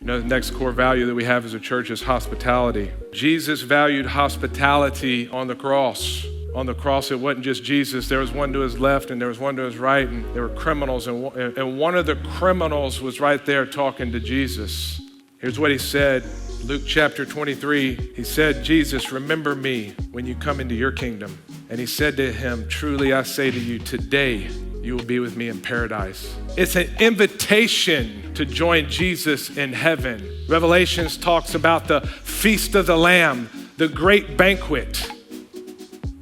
The next core value that we have as a church is hospitality. Jesus valued hospitality on the cross. On the cross, it wasn't just Jesus. There was one to his left and there was one to his right, and there were criminals. And one of the criminals was right there talking to Jesus. Here's what he said. Luke chapter 23, he said, Jesus, remember me when you come into your kingdom. And he said to him, truly I say to you, today you will be with me in paradise. It's an invitation to join Jesus in heaven. Revelations talks about the feast of the Lamb, the great banquet.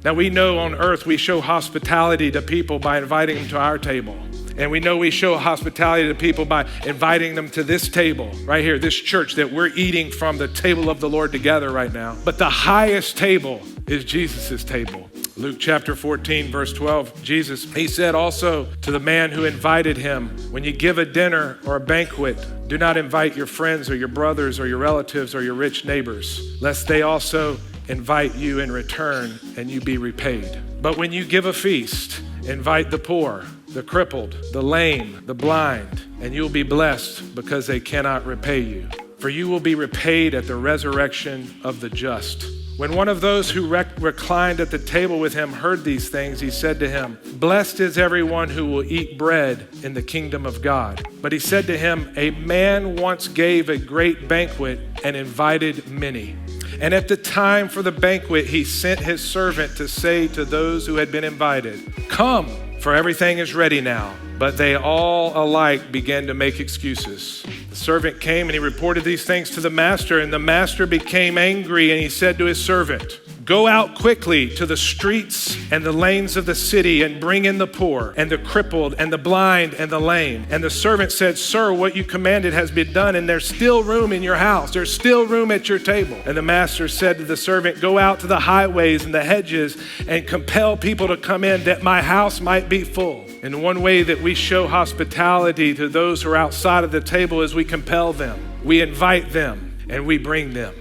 Now we know on earth we show hospitality to people by inviting them to our table. And we know we show hospitality to people by inviting them to this table right here, this church that we're eating from the table of the Lord together right now. But the highest table is Jesus's table. Luke chapter 14, verse 12, Jesus, he said also to the man who invited him, when you give a dinner or a banquet, do not invite your friends or your brothers or your relatives or your rich neighbors, lest they also invite you in return and you be repaid. But when you give a feast, invite the poor, the crippled, the lame, the blind, and you'll be blessed because they cannot repay you. For you will be repaid at the resurrection of the just. When one of those who reclined at the table with him heard these things, he said to him, blessed is everyone who will eat bread in the kingdom of God. But he said to him, a man once gave a great banquet and invited many. And at the time for the banquet, he sent his servant to say to those who had been invited, come, for everything is ready now. But they all alike began to make excuses. The servant came and he reported these things to the master, and the master became angry and he said to his servant, go out quickly to the streets and the lanes of the city and bring in the poor and the crippled and the blind and the lame. And the servant said, sir, what you commanded has been done, and there's still room in your house. There's still room at your table. And the master said to the servant, go out to the highways and the hedges and compel people to come in that my house might be full. And one way that we show hospitality to those who are outside of the table is we compel them, we invite them, and we bring them.